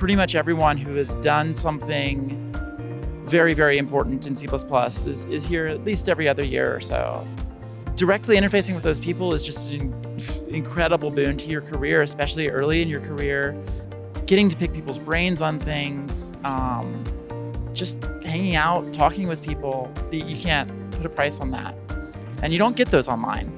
pretty much everyone who has done something very, very important in C++ is here at least every other year or so. Directly interfacing with those people is just an incredible boon to your career, especially early in your career. Getting to pick people's brains on things, just hanging out, talking with people, you can't put a price on that. And you don't get those online.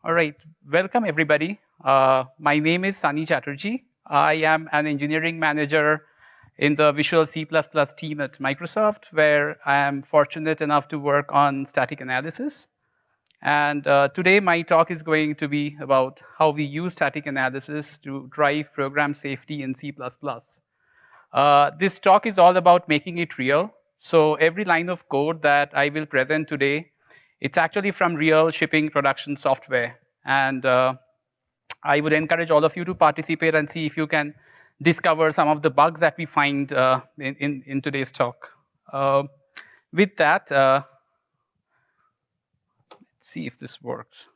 All right, welcome everybody. My name is Sunny Chatterjee. I am an engineering manager in the Visual C++ team at Microsoft, where I am fortunate enough to work on static analysis. And today my talk is going to be about how we use static analysis to drive program safety in C++. This talk is all about making it real. So every line of code that I will present today, it's actually from real shipping production software. And I would encourage all of you to participate and see if you can discover some of the bugs that we find in today's talk. With that, let's see if this works.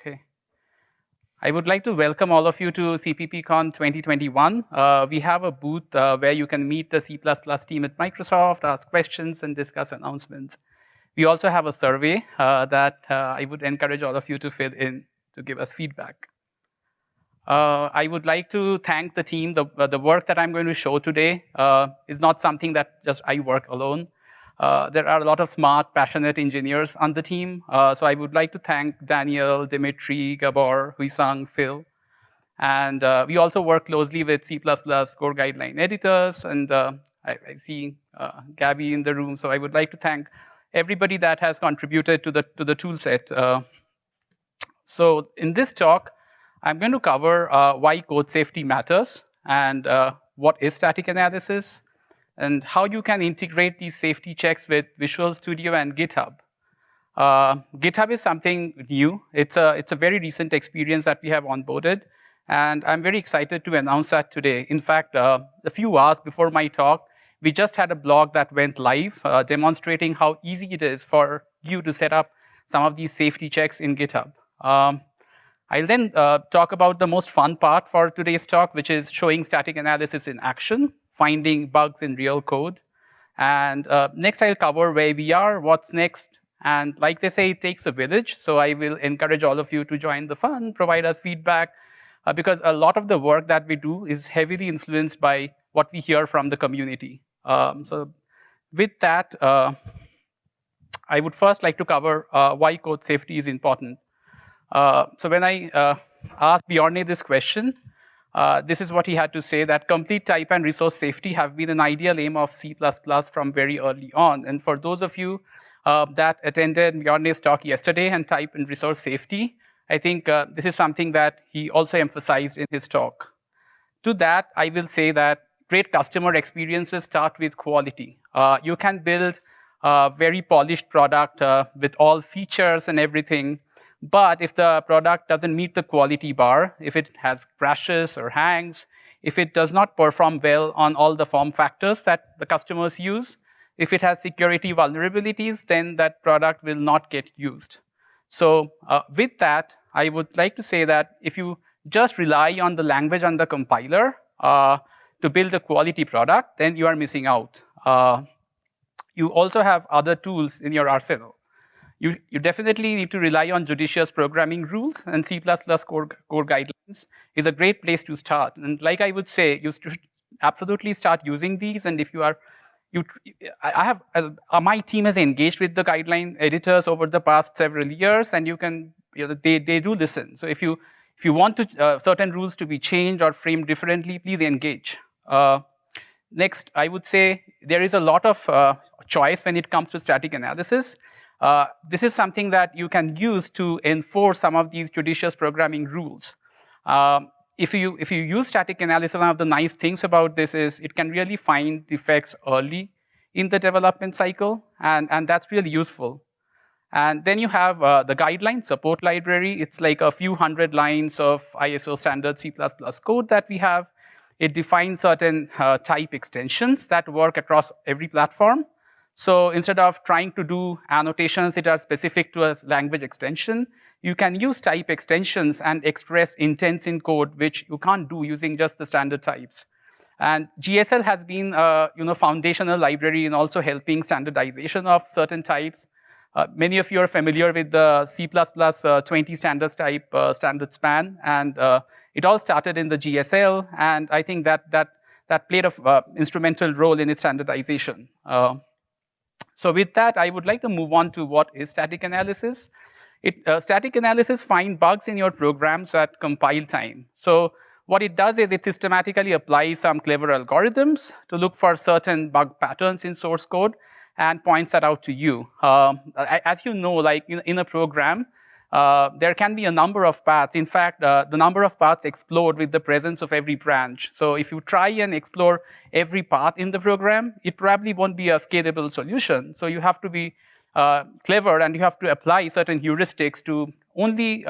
Okay. I would like to welcome all of you to CppCon 2021. We have a booth where you can meet the C++ team at Microsoft, ask questions, and discuss announcements. We also have a survey that I would encourage all of you to fill in to give us feedback. I would like to thank the team. The work that I'm going to show today is not something that just I work alone. There are a lot of smart, passionate engineers on the team. So I would like to thank Daniel, Dimitri, Gabor, Huisang, Phil. And we also work closely with C++ core guideline editors. And I see Gabby in the room. So I would like to thank everybody that has contributed to the tool set. So in this talk, I'm going to cover why code safety matters and what is static analysis, and how you can integrate these safety checks with Visual Studio and GitHub. GitHub is something new. It's a very recent experience that we have onboarded, and I'm very excited to announce that today. In fact, a few hours before my talk, we just had a blog that went live demonstrating how easy it is for you to set up some of these safety checks in GitHub. I'll then talk about the most fun part for today's talk, which is showing static analysis in action, finding bugs in real code. And next, I'll cover where we are, what's next. And like they say, it takes a village. So I will encourage all of you to join the fun, provide us feedback, because a lot of the work that we do is heavily influenced by what we hear from the community. So with that, I would first like to cover why code safety is important. So when I asked Bjorn this question, this is what he had to say, that complete type and resource safety have been an ideal aim of C++ from very early on. And for those of you that attended Bjorn's talk yesterday and type and resource safety, I think this is something that he also emphasized in his talk. To that, I will say that great customer experiences start with quality. You can build a very polished product with all features and everything, but if the product doesn't meet the quality bar, if it has crashes or hangs, if it does not perform well on all the form factors that the customers use, if it has security vulnerabilities, then that product will not get used. So with that, I would like to say that if you just rely on the language and the compiler to build a quality product, then you are missing out. You also have other tools in your arsenal. You definitely need to rely on judicious programming rules, and C++ core guidelines is a great place to start. And like I would say, you should absolutely start using these. And if you are, my team has engaged with the guideline editors over the past several years, and they do listen. So if you want to, certain rules to be changed or framed differently, please engage. Next, I would say there is a lot of choice when it comes to static analysis. This is something that you can use to enforce some of these judicious programming rules. If you use static analysis, one of the nice things about this is it can really find defects early in the development cycle, and that's really useful. And then you have the guideline support library. It's like a few hundred lines of ISO standard C++ code that we have. It defines certain type extensions that work across every platform. So instead of trying to do annotations that are specific to a language extension, you can use type extensions and express intents in code, which you can't do using just the standard types. And GSL has been a foundational library in also helping standardization of certain types. Many of you are familiar with the C++ 20 standards type standard span, and it all started in the GSL, and I think that played an instrumental role in its standardization. So with that, I would like to move on to what is static analysis. Static analysis finds bugs in your programs at compile time. So what it does is it systematically applies some clever algorithms to look for certain bug patterns in source code and points that out to you. As you know, like in a program, there can be a number of paths. In fact, the number of paths explode with the presence of every branch. So if you try and explore every path in the program, it probably won't be a scalable solution. So you have to be clever, and you have to apply certain heuristics to only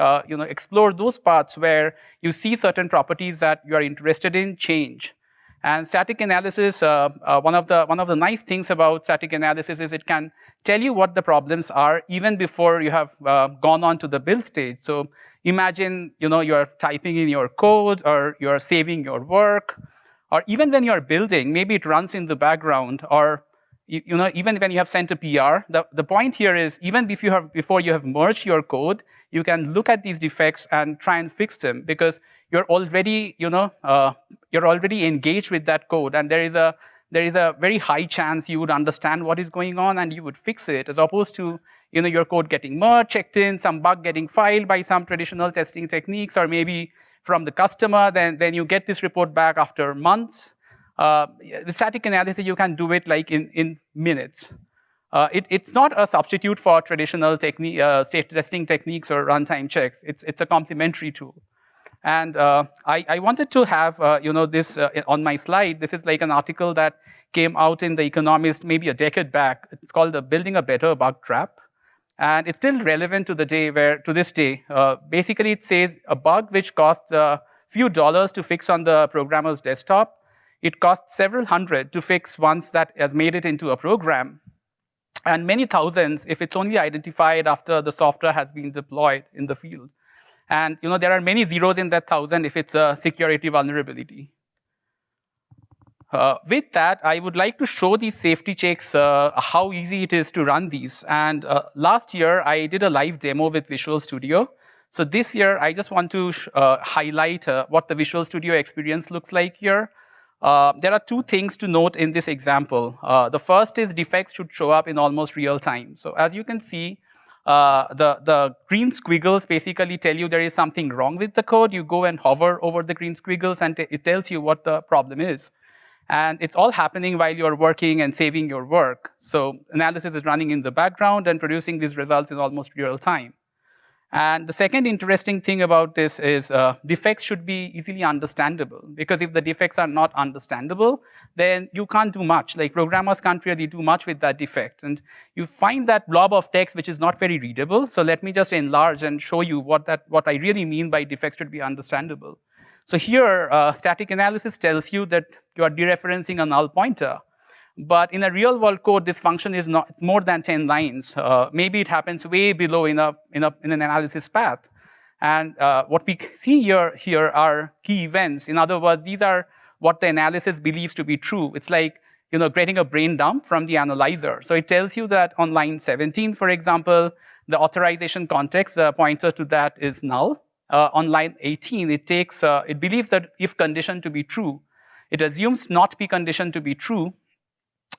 explore those paths where you see certain properties that you are interested in change. And static analysis, one of the nice things about static analysis is it can tell you what the problems are even before you have gone on to the build stage. So imagine you're typing in your code, or you're saving your work, or even when you're building, maybe it runs in the background, or even when you have sent a PR. The point here is even before you have merged your code, you can look at these defects and try and fix them, because you're already engaged with that code, and there is a very high chance you would understand what is going on and you would fix it, as opposed to your code getting merged, checked in, some bug getting filed by some traditional testing techniques, or maybe from the customer. Then you get this report back after months. The static analysis, you can do it like in minutes. It's not a substitute for traditional state testing techniques or runtime checks. It's a complementary tool. And I wanted to have this on my slide. This is like an article that came out in The Economist maybe a decade back. It's called Building a Better Bug Trap. And it's still relevant to this day. Basically, it says a bug which costs a few dollars to fix on the programmer's desktop, it costs several hundred to fix once that has made it into a program, and many thousands if it's only identified after the software has been deployed in the field. And there are many zeros in that 1,000 if it's a security vulnerability. With that, I would like to show these safety checks, how easy it is to run these. And last year, I did a live demo with Visual Studio. So this year, I just want to highlight what the Visual Studio experience looks like here. There are two things to note in this example. The first is defects should show up in almost real time. So as you can see, the green squiggles basically tell you there is something wrong with the code. You go and hover over the green squiggles, and it tells you what the problem is. And it's all happening while you're working and saving your work. So analysis is running in the background and producing these results in almost real time. And the second interesting thing about this is defects should be easily understandable, because if the defects are not understandable, then you can't do much. Like programmers can't really do much with that defect. And you find that blob of text which is not very readable. So let me just enlarge and show you what I really mean by defects should be understandable. So here, static analysis tells you that you are dereferencing a null pointer. But in a real-world code, this function is not more than 10 lines. Maybe it happens way below in an analysis path. And what we see here are key events. In other words, these are what the analysis believes to be true. It's like getting a brain dump from the analyzer. So it tells you that on line 17, for example, the authorization context, the pointer to that is null. On line 18, it believes that if condition to be true. It assumes not be condition to be true.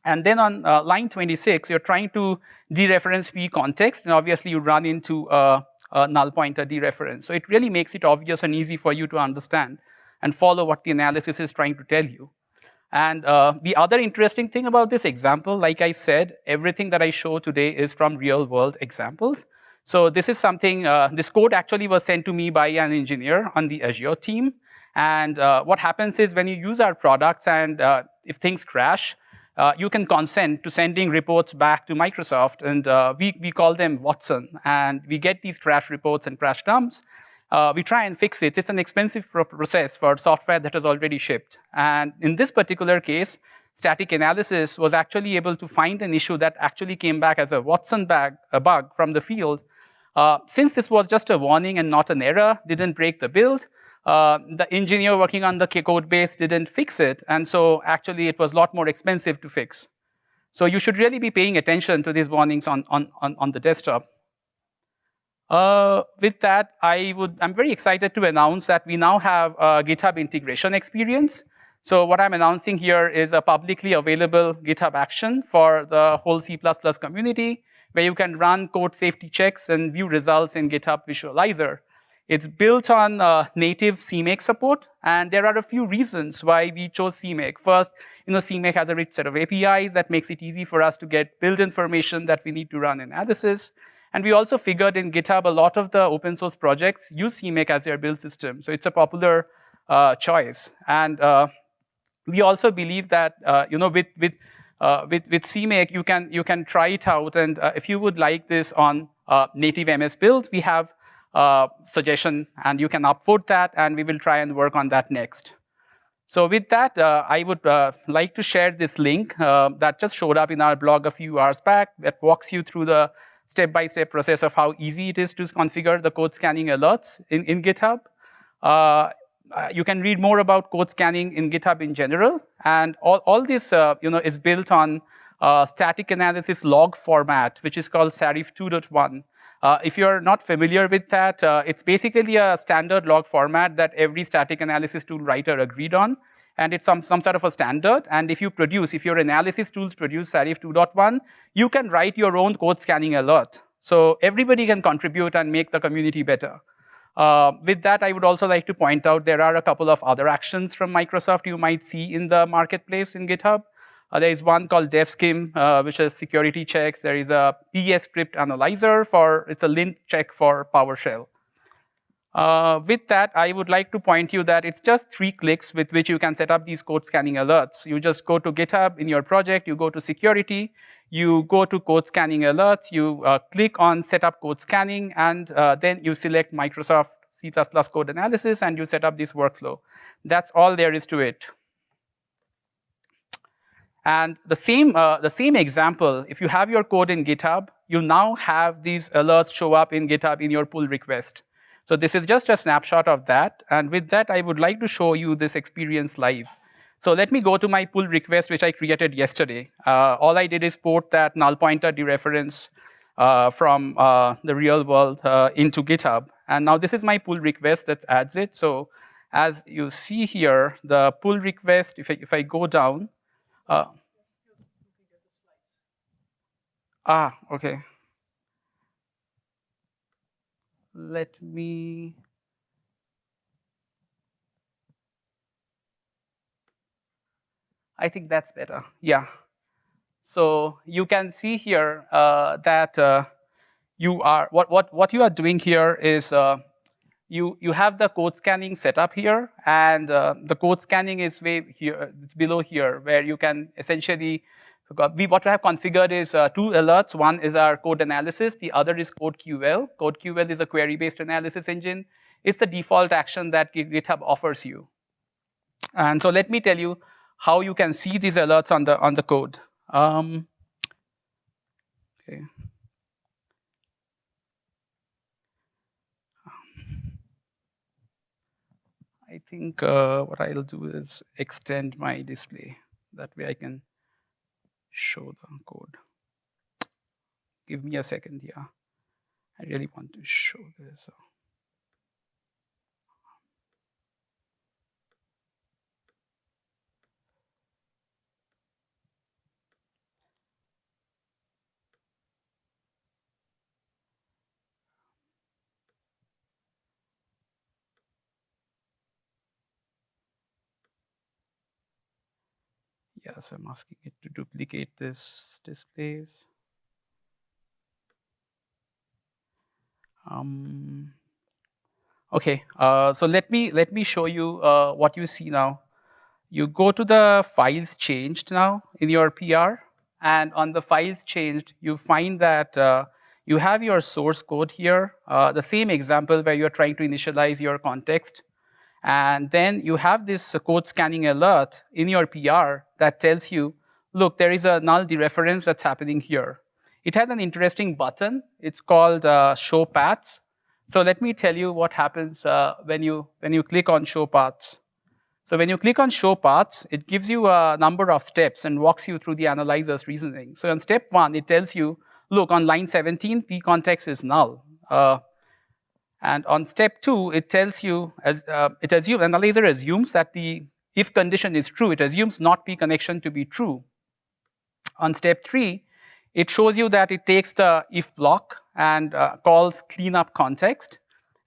And then on line 26, you're trying to dereference p context, and obviously you run into a null pointer dereference. So it really makes it obvious and easy for you to understand and follow what the analysis is trying to tell you. And the other interesting thing about this example, like I said, everything that I show today is from real-world examples. So this is something, this code actually was sent to me by an engineer on the Azure team. And what happens is when you use our products and if things crash, you can consent to sending reports back to Microsoft, and we call them Watson, and we get these crash reports and crash dumps. We try and fix it. It's an expensive process for software that is already shipped. And in this particular case, static analysis was actually able to find an issue that actually came back as a Watson bug from the field. Since this was just a warning and not an error, didn't break the build, the engineer working on the code base didn't fix it, and so actually it was a lot more expensive to fix. So you should really be paying attention to these warnings on the desktop. With that, I'm very excited to announce that we now have a GitHub integration experience. So what I'm announcing here is a publicly available GitHub action for the whole C++ community, where you can run code safety checks and view results in GitHub Visualizer. It's built on native CMake support, and there are a few reasons why we chose CMake. First, CMake has a rich set of APIs that makes it easy for us to get build information that we need to run analysis. And we also figured in GitHub, a lot of the open source projects use CMake as their build system. So it's a popular choice. And we also believe that with CMake, you can try it out. And if you would like this on native MS build, we have suggestion, and you can upvote that, and we will try and work on that next. So with that, I would like to share this link that just showed up in our blog a few hours back that walks you through the step-by-step process of how easy it is to configure the code scanning alerts in GitHub. You can read more about code scanning in GitHub in general, and all this is built on static analysis log format, which is called Serif 2.1. If you're not familiar with that, it's basically a standard log format that every static analysis tool writer agreed on, and it's some sort of a standard. And if your analysis tools produce Serif 2.1, you can write your own code scanning alert. So everybody can contribute and make the community better. With that, I would also like to point out there are a couple of other actions from Microsoft you might see in the marketplace in GitHub. There is one called devskim, which is security checks. There is a PS script analyzer it's a lint check for PowerShell. With that, I would like to point you that it's just 3 clicks with which you can set up these code scanning alerts. You just go to GitHub in your project, you go to security, you go to code scanning alerts, you click on setup code scanning, and then you select Microsoft C++ code analysis, and you set up this workflow. That's all there is to it. And the same example, if you have your code in GitHub, you now have these alerts show up in GitHub in your pull request. So this is just a snapshot of that. And with that, I would like to show you this experience live. So let me go to my pull request, which I created yesterday. All I did is port that null pointer dereference from the real world into GitHub. And now this is my pull request that adds it. So as you see here, the pull request, if I go down, okay. Let me. I think that's better. Yeah. So you can see here that you are what you are doing here is you have the code scanning set up here, and the code scanning is way here below here, where you can essentially. What we have configured is 2 alerts. One is our code analysis. The other is CodeQL. CodeQL is a query-based analysis engine. It's the default action that GitHub offers you. And so let me tell you how you can see these alerts on the code. Okay. I think what I'll do is extend my display. That way I can show the code. Give me a second here. I really want to show this. Yeah, so I'm asking it to duplicate this displays. Okay, so let me show you what you see now. You go to the files changed now in your PR, and on the files changed, you find that you have your source code here, the same example where you're trying to initialize your context. And then you have this code scanning alert in your PR that tells you, look, there is a null dereference that's happening here. It has an interesting button. It's called show paths. So let me tell you what happens when you click on show paths. So when you click on show paths, it gives you a number of steps and walks you through the analyzer's reasoning. So on step 1, it tells you, look, on line 17, p context is null. And on step 2, it tells you, analyzer assumes that the if condition is true, it assumes not p connection to be true. On step 3, it shows you that it takes the if block and calls cleanup context.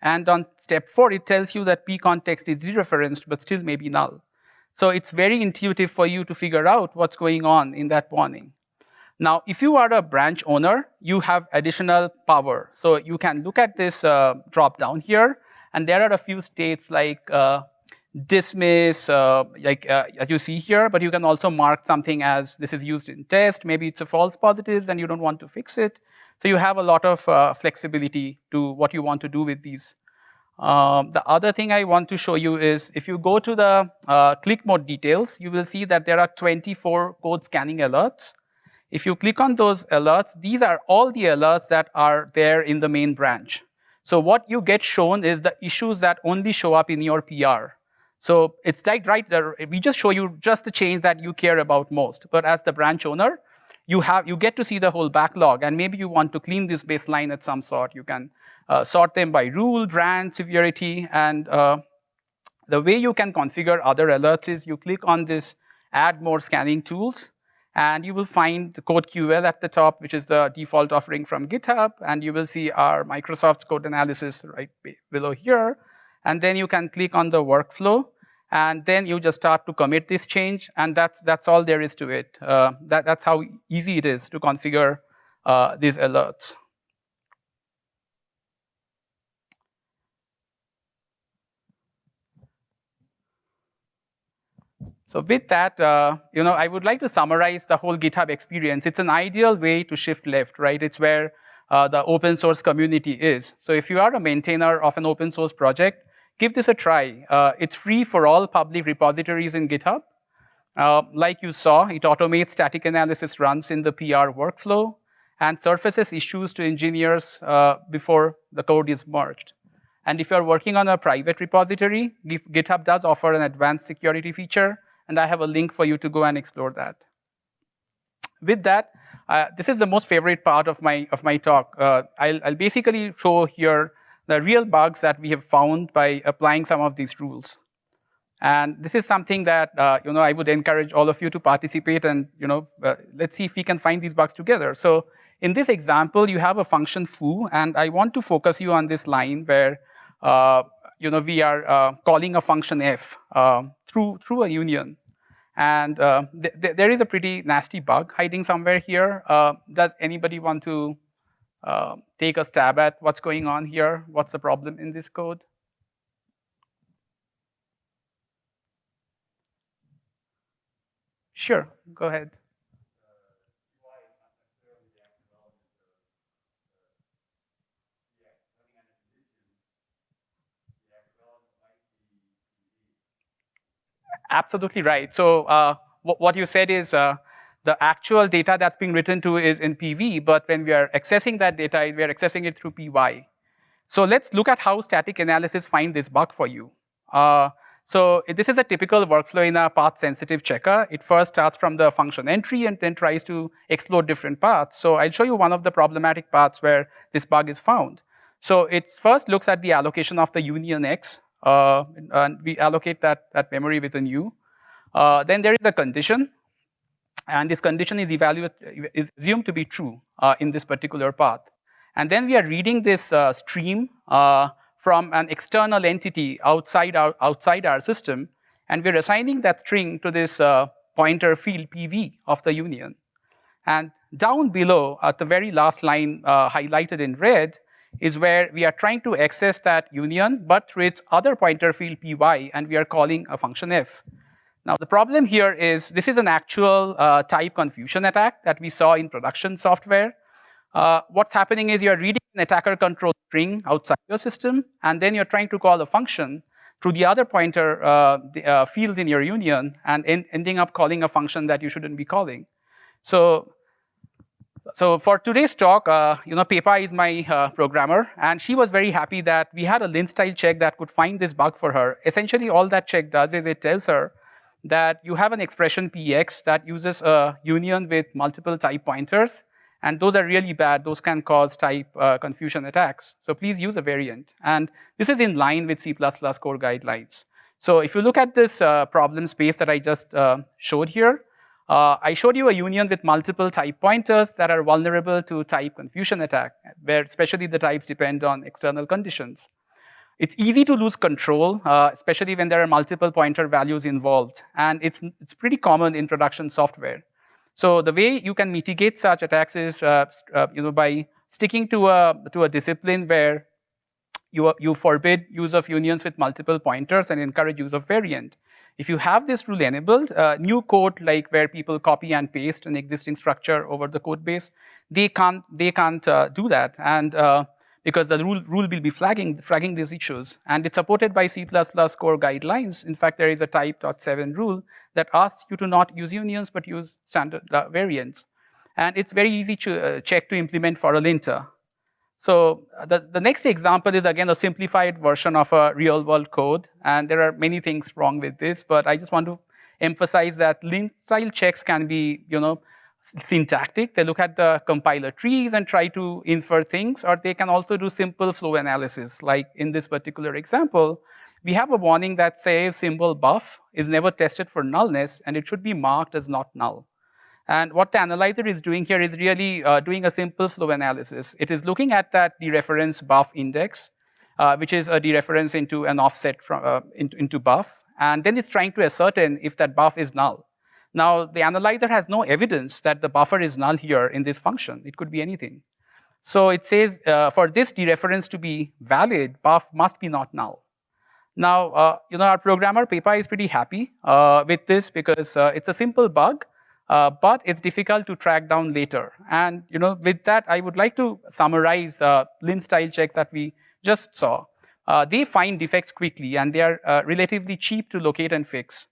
And on step 4, it tells you that p context is dereferenced, but still may be null. So it's very intuitive for you to figure out what's going on in that warning. Now, if you are a branch owner, you have additional power. So you can look at this drop down here, and there are a few states like dismiss, as you see here, but you can also mark something as this is used in test. Maybe it's a false positive, and you don't want to fix it. So you have a lot of flexibility to what you want to do with these. The other thing I want to show you is if you go to the click mode details, you will see that there are 24 code scanning alerts. If you click on those alerts, these are all the alerts that are there in the main branch. So what you get shown is the issues that only show up in your PR. So it's like right there, we just show you just the change that you care about most. But as the branch owner, you get to see the whole backlog, and maybe you want to clean this baseline at some sort. You can sort them by rule, brand, severity, and the way you can configure other alerts is you click on this add more scanning tools, and you will find the CodeQL at the top, which is the default offering from GitHub, and you will see our Microsoft's code analysis right below here. And then you can click on the workflow, and then you just start to commit this change, and that's all there is to it. That's how easy it is to configure these alerts. So with that, I would like to summarize the whole GitHub experience. It's an ideal way to shift left, right? It's where the open source community is. So if you are a maintainer of an open source project, give this a try. It's free for all public repositories in GitHub. Like you saw, it automates static analysis runs in the PR workflow and surfaces issues to engineers before the code is merged. And if you're working on a private repository, GitHub does offer an advanced security feature, and I have a link for you to go and explore that. With that, this is the most favorite part of my talk. I'll basically show here the real bugs that we have found by applying some of these rules. And this is something that I would encourage all of you to participate, and let's see if we can find these bugs together. So in this example, you have a function foo, and I want to focus you on this line where we are calling a function f through a union. And there is a pretty nasty bug hiding somewhere here. Does anybody want to take a stab at what's going on here? What's the problem in this code? Sure, go ahead. Absolutely right. So what you said is the actual data that's being written to is in PV, but when we are accessing that data, we are accessing it through PY. So let's look at how static analysis find this bug for you. So this is a typical workflow in a path-sensitive checker. It first starts from the function entry and then tries to explore different paths. So I'll show you one of the problematic paths where this bug is found. So it first looks at the allocation of the union X, and we allocate that memory within U. Then there is a condition, and this condition is assumed to be true in this particular path. And then we are reading this stream from an external entity outside our system, and we're assigning that string to this pointer field PV of the union. And down below, at the very last line highlighted in red, is where we are trying to access that union, but through its other pointer field py, and we are calling a function f. Now, the problem here is this is an actual type confusion attack that we saw in production software. What's happening is you're reading an attacker-controlled string outside your system, and then you're trying to call a function through the other pointer field in your union, and ending up calling a function that you shouldn't be calling. So for today's talk, Peppa is my programmer, and she was very happy that we had a Lint-style check that could find this bug for her. Essentially, all that check does is it tells her that you have an expression px that uses a union with multiple type pointers, and those are really bad. Those can cause type confusion attacks. So please use a variant. And this is in line with C++ core guidelines. So if you look at this problem space that I just showed here, I showed you a union with multiple type pointers that are vulnerable to type confusion attack, where especially the types depend on external conditions. It's easy to lose control, especially when there are multiple pointer values involved. And it's pretty common in production software. So the way you can mitigate such attacks is by sticking to a discipline where you forbid use of unions with multiple pointers and encourage use of variant. If you have this rule enabled, new code like where people copy and paste an existing structure over the code base, they can't do that, and because the rule will be flagging these issues, and it's supported by C++ core guidelines. In fact, there is a type.7 rule that asks you to not use unions but use standard variants, and it's very easy to check to implement for a linter. So the next example is again a simplified version of a real-world code, and there are many things wrong with this, but I just want to emphasize that lint-style checks can be, syntactic. They look at the compiler trees and try to infer things, or they can also do simple flow analysis. Like in this particular example, we have a warning that says symbol buff is never tested for nullness, and it should be marked as not null. And what the analyzer is doing here is really doing a simple flow analysis. It is looking at that dereference buff index, which is a dereference into an offset from, into buff. And then it's trying to ascertain if that buff is null. Now, the analyzer has no evidence that the buffer is null here in this function. It could be anything. So it says for this dereference to be valid, buff must be not null. Now, our programmer, Peppa, is pretty happy with this because it's a simple bug. But it's difficult to track down later. And with that, I would like to summarize Lint-style checks that we just saw. They find defects quickly, and they are relatively cheap to locate and fix.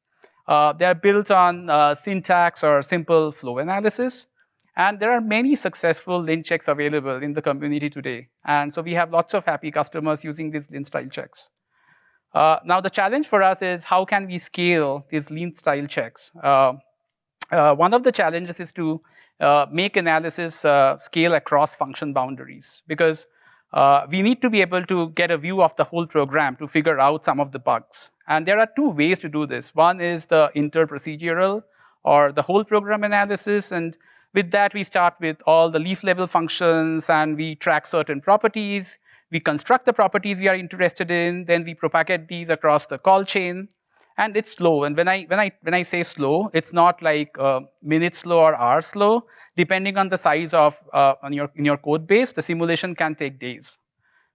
They are built on syntax or simple flow analysis. And there are many successful Lint checks available in the community today. And so we have lots of happy customers using these Lint-style checks. Now, the challenge for us is how can we scale these Lint-style checks? One of the challenges is to make analysis scale across function boundaries, because we need to be able to get a view of the whole program to figure out some of the bugs. And there are two ways to do this. One is the interprocedural, or the whole program analysis. And with that, we start with all the leaf level functions, and we track certain properties. We construct the properties we are interested in. Then we propagate these across the call chain. And it's slow. And when I say slow, it's not like minute slow or hour slow. Depending on the size of in your code base, the simulation can take days.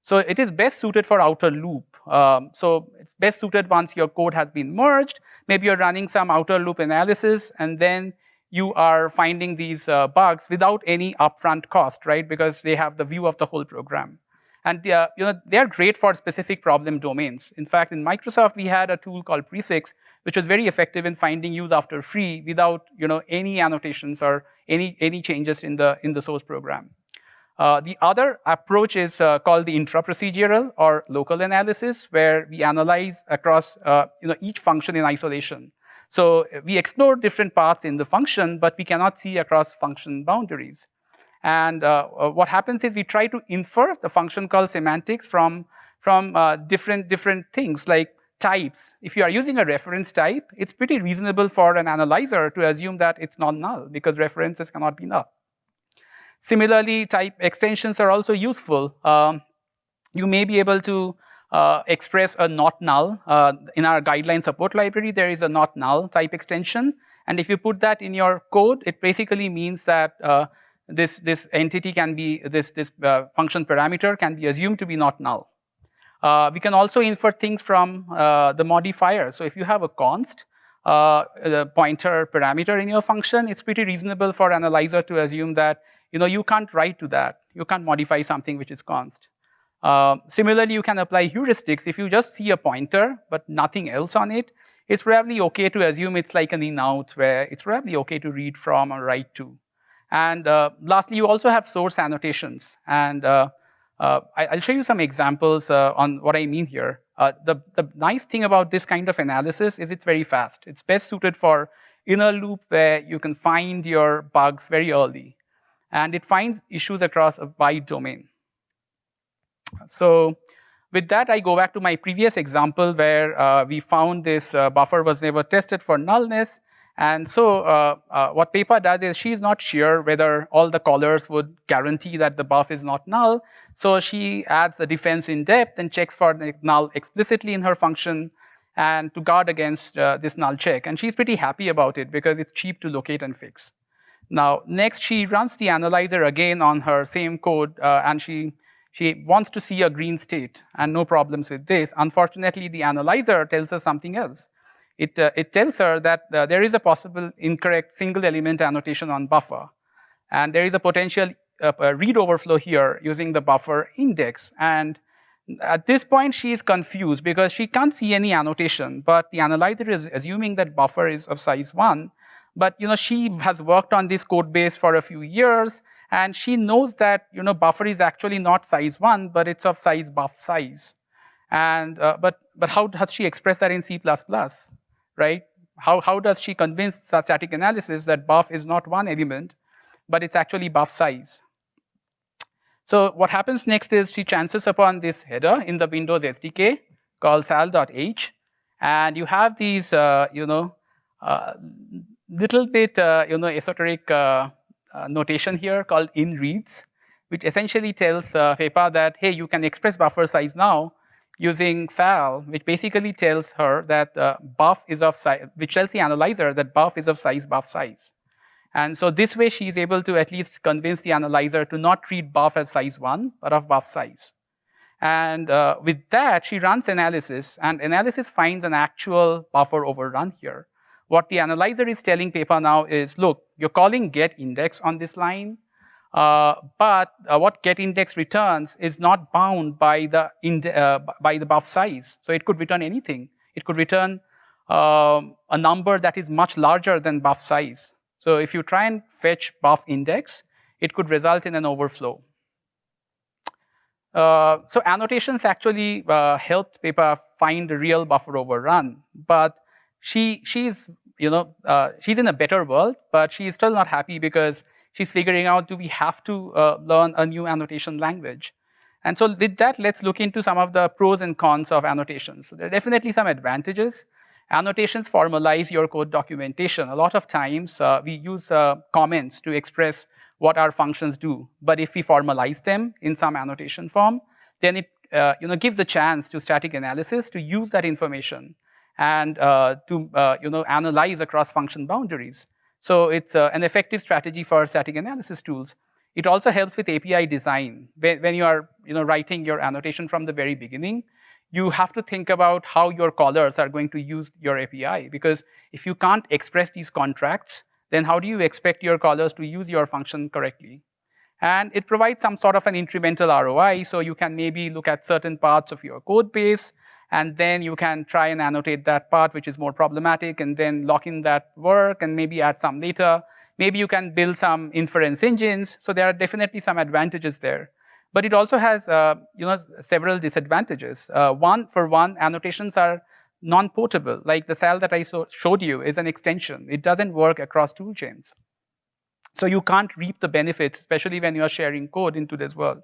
So it is best suited for outer loop. So it's best suited once your code has been merged. Maybe you're running some outer loop analysis, and then you are finding these bugs without any upfront cost, right? Because they have the view of the whole program. And they are great for specific problem domains. In fact, in Microsoft, we had a tool called Prefix, which was very effective in finding use after free without any annotations or any changes in the source program. The other approach is called the intraprocedural or local analysis, where we analyze across each function in isolation. So we explore different paths in the function, but we cannot see across function boundaries. And what happens is we try to infer the function called semantics from different things like types. If you are using a reference type, it's pretty reasonable for an analyzer to assume that it's not null because references cannot be null. Similarly, type extensions are also useful. You may be able to express a not null. In our guideline support library, there is a not null type extension. And if you put that in your code, it basically means that this entity can be, this function parameter can be assumed to be not null. We can also infer things from the modifier. So if you have a const, the pointer parameter in your function, it's pretty reasonable for analyzer to assume that you can't write to that. You can't modify something which is const. Similarly, you can apply heuristics. If you just see a pointer but nothing else on it, it's probably okay to assume it's like an in-out where it's probably okay to read from or write to. And lastly, you also have source annotations. And I'll show you some examples on what I mean here. The nice thing about this kind of analysis is it's very fast. It's best suited for inner loop where you can find your bugs very early. And it finds issues across a wide domain. So with that, I go back to my previous example where we found this buffer was never tested for nullness. And so what Pepa does is she's not sure whether all the callers would guarantee that the buff is not null. So she adds the defense in depth and checks for the null explicitly in her function and to guard against this null check. And she's pretty happy about it because it's cheap to locate and fix. Now, next she runs the analyzer again on her same code and she wants to see a green state and no problems with this. Unfortunately, the analyzer tells her something else. It tells her that there is a possible incorrect single element annotation on buffer. And there is a potential read overflow here using the buffer index. And at this point, she is confused because she can't see any annotation, but the analyzer is assuming that buffer is of size 1. But she has worked on this code base for a few years, and she knows that buffer is actually not size 1, but it's of size buff size. And but how does she express that in C++, right? How does she convince static analysis that buff is not one element, but it's actually buff size? So what happens next is she chances upon this header in the Windows SDK called sal.h, and you have these little bit esoteric notation here called in-reads, which essentially tells Pepa that, hey, you can express buffer size now using sal, which basically tells her that buff is of size, which tells the analyzer that buff is of size buff size. And so this way she's able to at least convince the analyzer to not treat buff as size 1, but of buff size. And with that, she runs analysis, and analysis finds an actual buffer overrun here. What the analyzer is telling Pepa now is, look, you're calling getIndex on this line, but what getIndex returns is not bound by the buff size. So it could return anything. It could return a number that is much larger than buff size. So if you try and fetch buff index, it could result in an overflow. So annotations actually helped Pepa find the real buffer overrun, but she's in a better world, but she's still not happy because she's figuring out, do we have to learn a new annotation language? And so with that, let's look into some of the pros and cons of annotations. So there are definitely some advantages. Annotations formalize your code documentation. A lot of times, we use comments to express what our functions do. But if we formalize them in some annotation form, then it gives the chance to static analysis to use that information and to analyze across function boundaries. So it's an effective strategy for static analysis tools. It also helps with API design. When you are writing your annotation from the very beginning, you have to think about how your callers are going to use your API. Because if you can't express these contracts, then how do you expect your callers to use your function correctly? And it provides some sort of an incremental ROI, so you can maybe look at certain parts of your code base, and then you can try and annotate that part which is more problematic, and then lock in that work, and maybe add some later. Maybe you can build some inference engines, so there are definitely some advantages there. But it also has several disadvantages. One, annotations are non-portable. Like the sal that I showed you is an extension. It doesn't work across tool chains. So you can't reap the benefits, especially when you're sharing code into this world.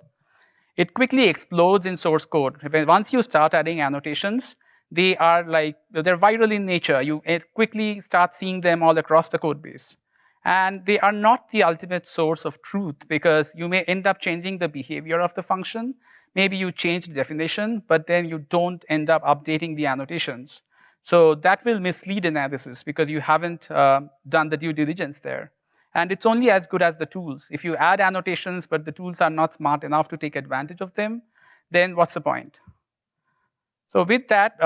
It quickly explodes in source code. Once you start adding annotations, they're viral in nature. You quickly start seeing them all across the code base. And they are not the ultimate source of truth because you may end up changing the behavior of the function. Maybe you change the definition, but then you don't end up updating the annotations. So that will mislead analysis because you haven't done the due diligence there. And it's only as good as the tools. If you add annotations, but the tools are not smart enough to take advantage of them, then what's the point? So with that,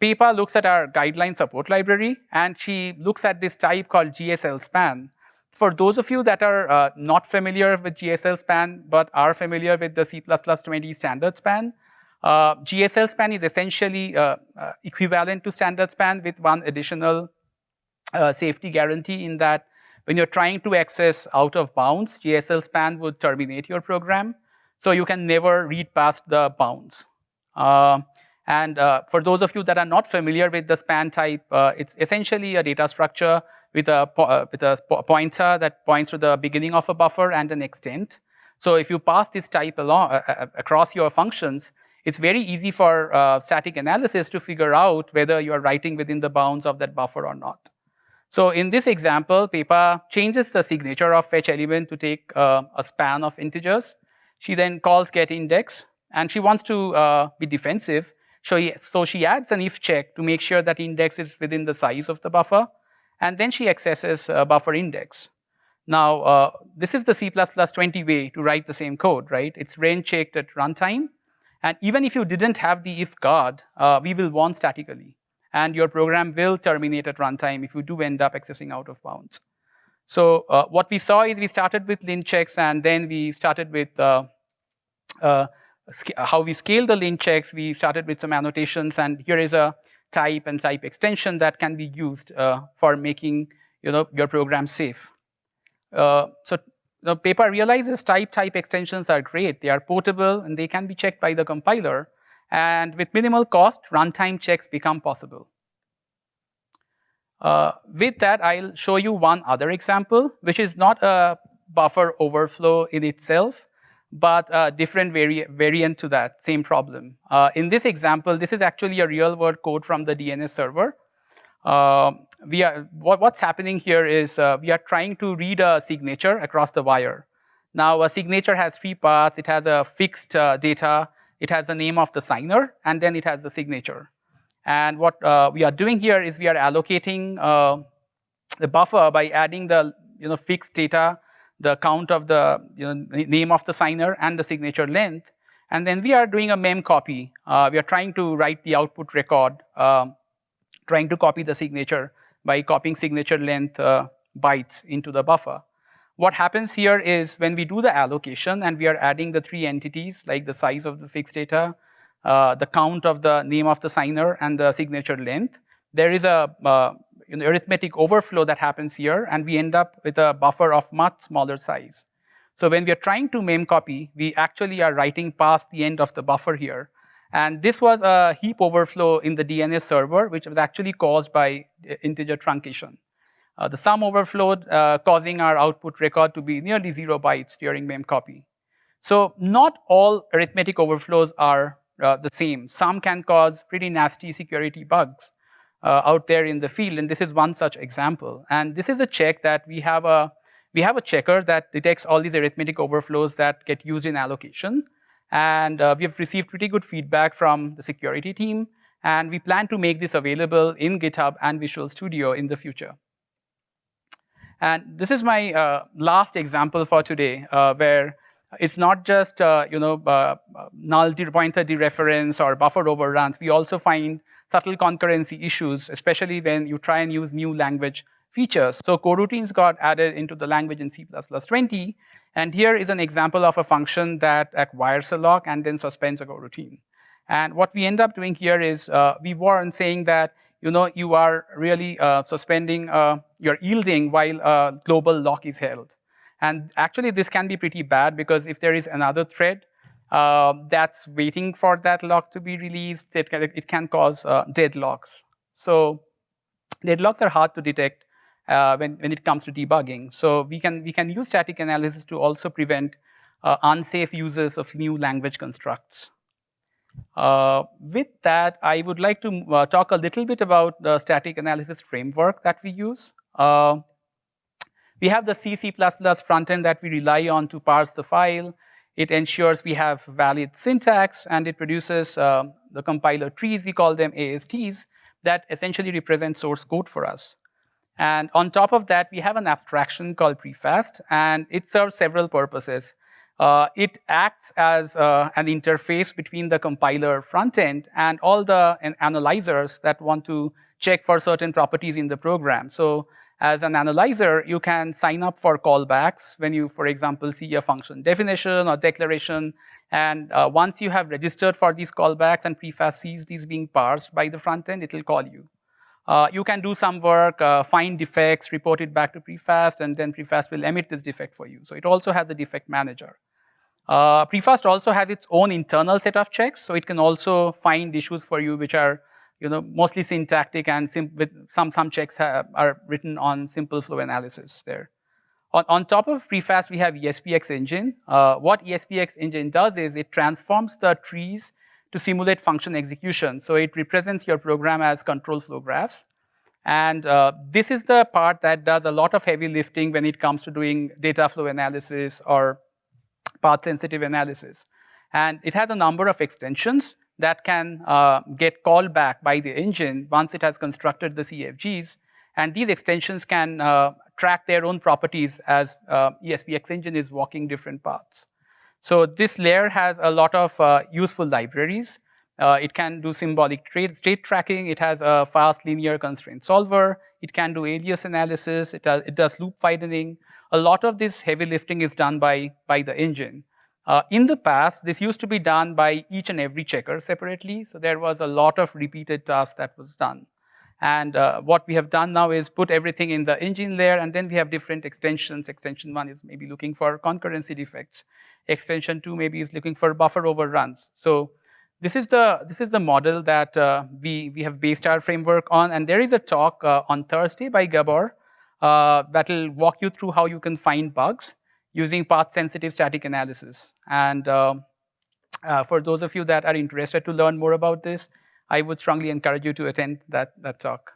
Pepa looks at our guideline support library, and she looks at this type called GSL span. For those of you that are not familiar with GSL span, but are familiar with the C++20 standard span, GSL span is essentially equivalent to standard span with one additional safety guarantee in that when you're trying to access out of bounds, GSL span would terminate your program. So you can never read past the bounds. For those of you that are not familiar with the span type, it's essentially a data structure with a pointer that points to the beginning of a buffer and an extent. So if you pass this type along across your functions, it's very easy for static analysis to figure out whether you are writing within the bounds of that buffer or not. So in this example, Pepa changes the signature of fetch element to take a span of integers. She then calls getIndex, and she wants to be defensive. So she adds an if check to make sure that index is within the size of the buffer, and then she accesses buffer index. Now, this is the C++20 way to write the same code, right? It's range checked at runtime, and even if you didn't have the if guard, we will warn statically. And your program will terminate at runtime if you do end up accessing out of bounds. So what we saw is we started with lint checks, and then we started with how we scale the lint checks. We started with some annotations, and here is a type and type extension that can be used for making your program safe. Pepa realizes type extensions are great. They are portable, and they can be checked by the compiler. And with minimal cost, runtime checks become possible. With that, I'll show you one other example, which is not a buffer overflow in itself, but a different variant to that same problem. In this example, this is actually a real-world code from the DNS server. What's happening here is we are trying to read a signature across the wire. Now, a signature has three parts. It has a fixed data. It has the name of the signer, and then it has the signature. And what we are doing here is we are allocating the buffer by adding the fixed data, the count of the name of the signer, and the signature length. And then we are doing a mem copy. We are trying to write the output record, trying to copy the signature by copying signature length bytes into the buffer. What happens here is when we do the allocation and we are adding the three entities, like the size of the fixed data, the count of the name of the signer, and the signature length, there is a arithmetic overflow that happens here, and we end up with a buffer of much smaller size. So when we are trying to mem copy, we actually are writing past the end of the buffer here. And this was a heap overflow in the DNS server, which was actually caused by integer truncation. The sum overflowed, causing our output record to be nearly 0 bytes during mem copy. So not all arithmetic overflows are the same. Some can cause pretty nasty security bugs out there in the field, and this is one such example. And this is a check that we have a checker that detects all these arithmetic overflows that get used in allocation. And we have received pretty good feedback from the security team, and we plan to make this available in GitHub and Visual Studio in the future. And this is my last example for today, where it's not just null pointer dereference or buffer overruns. We also find subtle concurrency issues, especially when you try and use new language features. So coroutines got added into the language in C++20, and here is an example of a function that acquires a lock and then suspends a coroutine. And what we end up doing here is we weren't saying that you are really suspending your yielding while a global lock is held. And actually, this can be pretty bad because if there is another thread that's waiting for that lock to be released, it can cause deadlocks. So deadlocks are hard to detect when it comes to debugging. So we can use static analysis to also prevent unsafe uses of new language constructs. With that, I would like to talk a little bit about the static analysis framework that we use. We have the C++ frontend that we rely on to parse the file. It ensures we have valid syntax, and it produces the compiler trees, we call them ASTs, that essentially represent source code for us. And on top of that, we have an abstraction called prefast, and it serves several purposes. It acts as an interface between the compiler front end and all the analyzers that want to check for certain properties in the program. So as an analyzer, you can sign up for callbacks when you, for example, see a function definition or declaration. And once you have registered for these callbacks and prefast sees these being parsed by the front end, it will call you. You can do some work, find defects, report it back to prefast, and then prefast will emit this defect for you. So it also has a defect manager. Prefast also has its own internal set of checks, so it can also find issues for you which are mostly syntactic and with some checks are written on simple flow analysis there. On top of prefast, we have ESPX engine. What ESPX engine does is it transforms the trees to simulate function execution. So it represents your program as control flow graphs. And this is the part that does a lot of heavy lifting when it comes to doing data flow analysis or path-sensitive analysis. And it has a number of extensions that can get called back by the engine once it has constructed the CFGs. And these extensions can track their own properties as ESPX engine is walking different paths. So this layer has a lot of useful libraries. It can do symbolic state tracking. It has a fast linear constraint solver. It can do alias analysis. It does loop widening. A lot of this heavy lifting is done by the engine. In the past, this used to be done by each and every checker separately. So there was a lot of repeated tasks that was done. And what we have done now is put everything in the engine layer, and then we have different extensions. Extension 1 is maybe looking for concurrency defects. Extension 2 maybe is looking for buffer overruns. So this is the model that we have based our framework on. And there is a talk on Thursday by Gabor that will walk you through how you can find bugs using path-sensitive static analysis. And for those of you that are interested to learn more about this, I would strongly encourage you to attend that talk.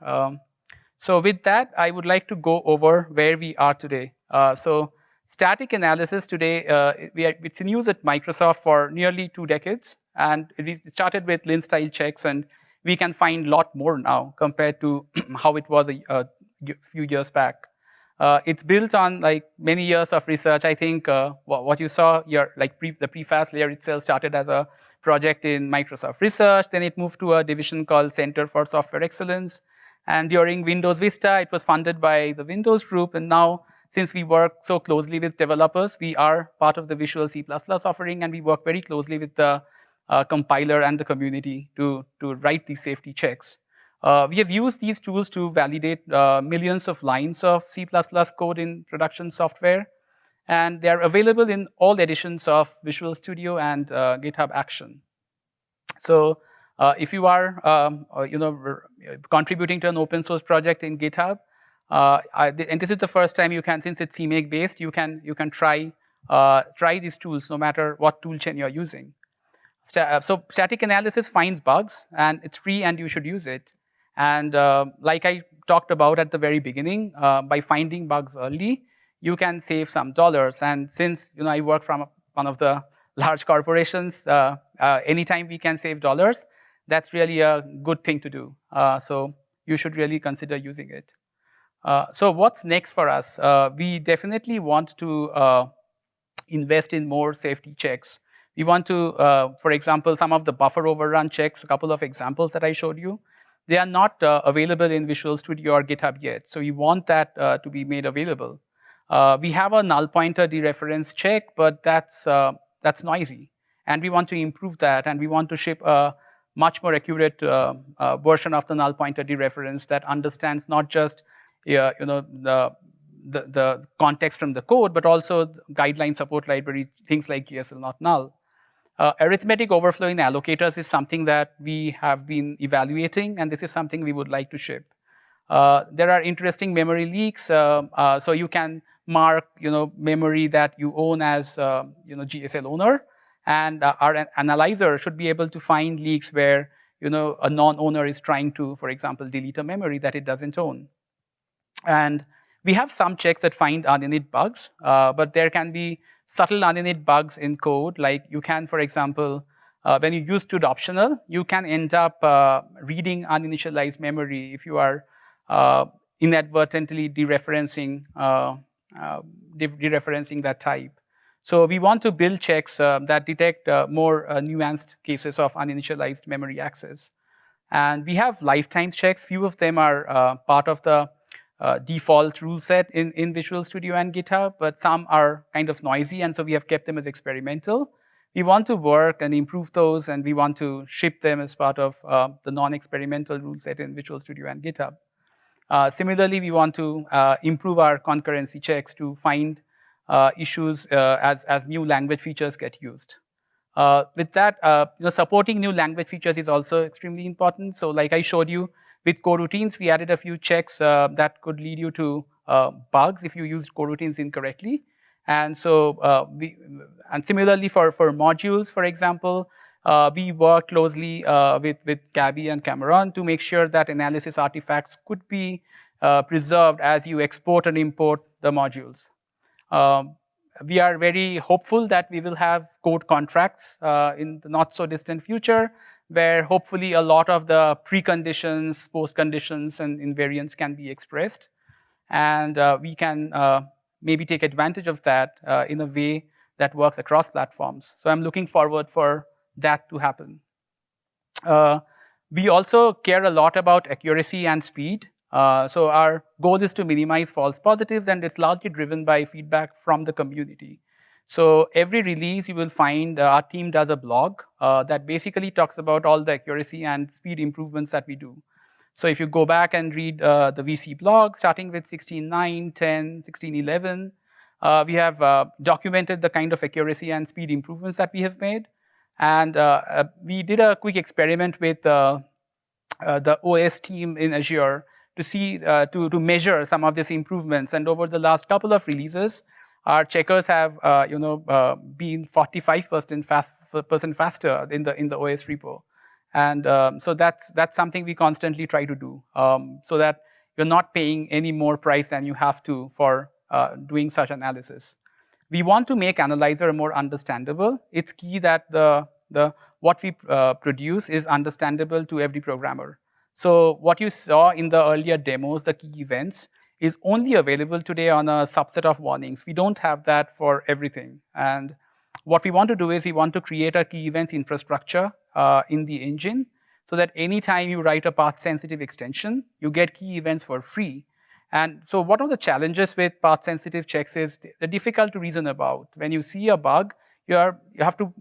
So with that, I would like to go over where we are today. So static analysis today, it's in use at Microsoft for nearly 2 decades. And it started with Lint-style checks, and we can find a lot more now compared to how it was a few years back. It's built on many years of research. I think what you saw here, the prefast layer itself started as a project in Microsoft Research. Then it moved to a division called Center for Software Excellence. And during Windows Vista, it was funded by the Windows group. And now, since we work so closely with developers, we are part of the Visual C++ offering, and we work very closely with the compiler and the community to write these safety checks. We have used these tools to validate millions of lines of C++ code in production software. And they are available in all editions of Visual Studio and GitHub Action. So if you are contributing to an open source project in GitHub, and this is the first time you can, since it's CMake based, you can try these tools no matter what toolchain you're using. So static analysis finds bugs, and it's free, and you should use it. And like I talked about at the very beginning, by finding bugs early, you can save some dollars. And since I work from one of the large corporations, anytime we can save dollars, that's really a good thing to do. So you should really consider using it. So what's next for us? We definitely want to invest in more safety checks. We want to, for example, some of the buffer overrun checks, a couple of examples that I showed you, they are not available in Visual Studio or GitHub yet. So we want that to be made available. We have a null pointer dereference check, but that's noisy. And we want to improve that, and we want to ship a much more accurate version of the null pointer dereference that understands not just the context from the code, but also guideline support library, things like GSL not null. Arithmetic overflow in allocators is something that we have been evaluating, and this is something we would like to ship. There are interesting memory leaks, so you can mark memory that you own as GSL owner, and our analyzer should be able to find leaks where a non-owner is trying to, for example, delete a memory that it doesn't own. And we have some checks that find uninit bugs, but there can be subtle uninit bugs in code. Like you can, for example, when you use std optional, you can end up reading uninitialized memory if you are inadvertently dereferencing that type. So we want to build checks that detect more nuanced cases of uninitialized memory access. And we have lifetime checks. Few of them are part of the default rule set in Visual Studio and GitHub, but some are kind of noisy, and so we have kept them as experimental. We want to work and improve those, and we want to ship them as part of the non-experimental rule set in Visual Studio and GitHub. Similarly, we want to improve our concurrency checks to find issues as new language features get used. With that, supporting new language features is also extremely important. So like I showed you, with coroutines, we added a few checks that could lead you to bugs if you used coroutines incorrectly. And so, and similarly for modules, for example, we work closely with Gabby and Cameron to make sure that analysis artifacts could be preserved as you export and import the modules. We are very hopeful that we will have code contracts in the not so distant future, where hopefully a lot of the preconditions, postconditions, and invariants can be expressed. And we can maybe take advantage of that in a way that works across platforms. So I'm looking forward for that to happen. We also care a lot about accuracy and speed. So our goal is to minimize false positives, and it's largely driven by feedback from the community. So every release, you will find our team does a blog that basically talks about all the accuracy and speed improvements that we do. So if you go back and read the VC blog, starting with 16.9, 10, 16.11, we have documented the kind of accuracy and speed improvements that we have made. And we did a quick experiment with the OS team in Azure to see, to measure some of these improvements. And over the last couple of releases, our checkers have been 45% faster in the OS repo. And so that's something we constantly try to do, so that you're not paying any more price than you have to for doing such analysis. We want to make Analyzer more understandable. It's key that what we produce is understandable to every programmer. So what you saw in the earlier demos, the key events, is only available today on a subset of warnings. We don't have that for everything. And what we want to do is we want to create a key events infrastructure in the engine, so that anytime you write a path-sensitive extension, you get key events for free. And so one of the challenges with path-sensitive checks is they're difficult to reason about. When you see a bug, you have to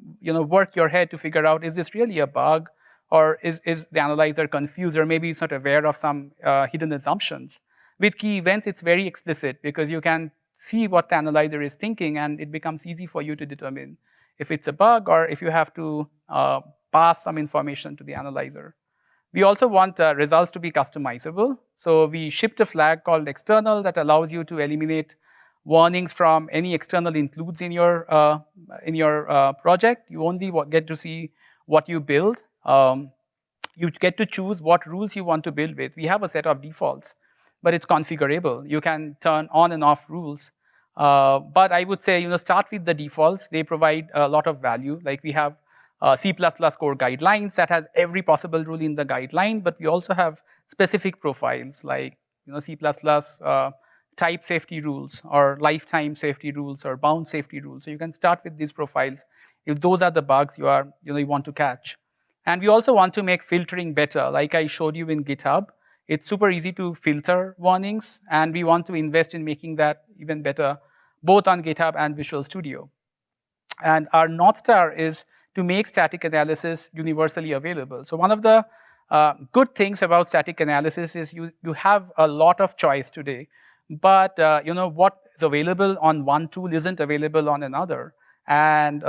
work your head to figure out, is this really a bug? Or is the analyzer confused? Or maybe it's not aware of some hidden assumptions. With key events, it's very explicit, because you can see what the analyzer is thinking, and it becomes easy for you to determine if it's a bug or if you have to pass some information to the analyzer. We also want results to be customizable. So we shipped a flag called external that allows you to eliminate warnings from any external includes in your project. You only get to see what you build. You get to choose what rules you want to build with. We have a set of defaults, but it's configurable. You can turn on and off rules. But I would say, start with the defaults. They provide a lot of value. Like we have C++ core guidelines that has every possible rule in the guideline, but we also have specific profiles like C++ type safety rules or lifetime safety rules or bound safety rules. So you can start with these profiles if those are the bugs you want to catch. And we also want to make filtering better. Like I showed you in GitHub, it's super easy to filter warnings, and we want to invest in making that even better, both on GitHub and Visual Studio. And our North Star is to make static analysis universally available. So one of the good things about static analysis is you have a lot of choice today, but what is available on one tool isn't available on another. And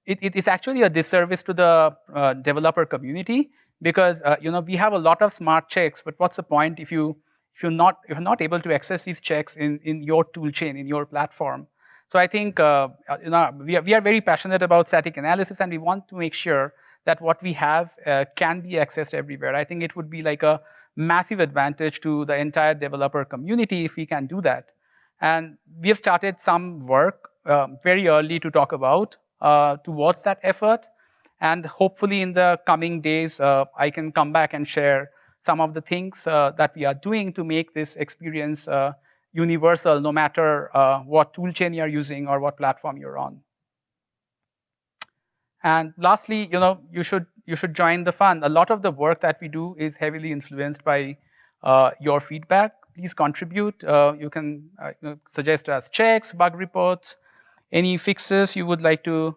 it's actually a disservice to the developer community, because we have a lot of smart checks, but what's the point if you're not able to access these checks in your tool chain, in your platform? So I think we are very passionate about static analysis, and we want to make sure that what we have can be accessed everywhere. I think it would be like a massive advantage to the entire developer community if we can do that. And we have started some work very early to talk about towards that effort. And hopefully in the coming days, I can come back and share some of the things that we are doing to make this experience universal no matter what toolchain you're using or what platform you're on. And lastly, you should join the fun. A lot of the work that we do is heavily influenced by your feedback. Please contribute. You can suggest us checks, bug reports, any fixes you would like to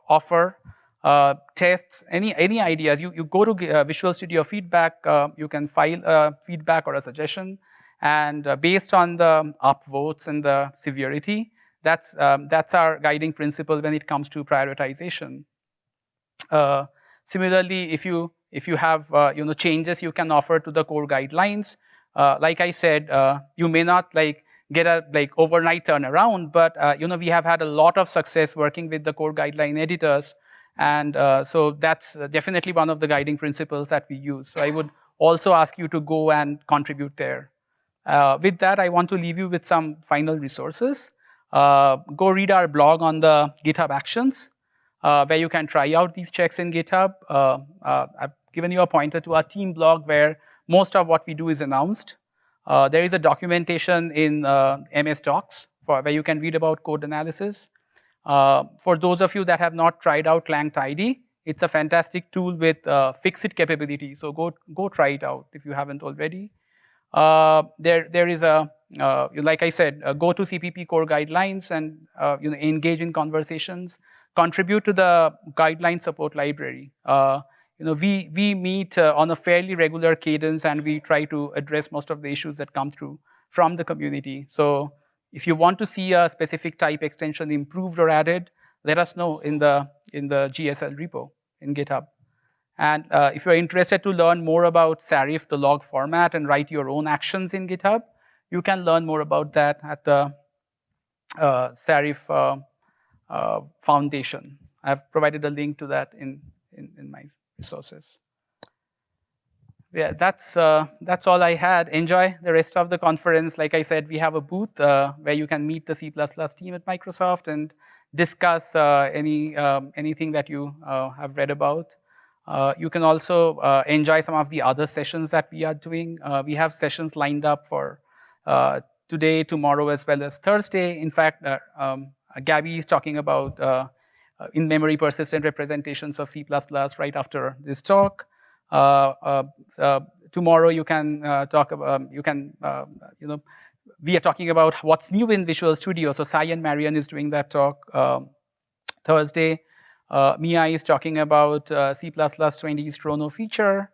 offer, tests, any ideas. You go to Visual Studio feedback. You can file a feedback or a suggestion, and based on the upvotes and the severity, that's our guiding principle when it comes to prioritization. Similarly, if you have changes you can offer to the core guidelines, like I said, you may not get a overnight turnaround, but we have had a lot of success working with the core guideline editors, and so that's definitely one of the guiding principles that we use. So I would also ask you to go and contribute there. With that, I want to leave you with some final resources. Go read our blog on the GitHub Actions, where you can try out these checks in GitHub. I've given you a pointer to our team blog where most of what we do is announced. There is a documentation in MS Docs where you can read about code analysis. For those of you that have not tried out Lang-tidy, it's a fantastic tool with fix-it capability. So go try it out if you haven't already. There is a, like I said, go to CPP core guidelines and engage in conversations, contribute to the guideline support library. We meet on a fairly regular cadence, and we try to address most of the issues that come through from the community. So if you want to see a specific type extension improved or added, let us know in the GSL repo in GitHub. And if you're interested to learn more about Serif, the log format, and write your own actions in GitHub, you can learn more about that at the Serif Foundation. I've provided a link to that in my resources. Yeah, that's all I had. Enjoy the rest of the conference. Like I said, we have a booth where you can meet the C++ team at Microsoft and discuss anything that you have read about. You can also enjoy some of the other sessions that we are doing. We have sessions lined up for today, tomorrow, as well as Thursday. In fact, Gabby is talking about in-memory persistent representations of C++ right after this talk. Tomorrow you can talk about, we are talking about what's new in Visual Studio. So Sai and Marian is doing that talk Thursday. Mia is talking about C++ 20's Chrono feature.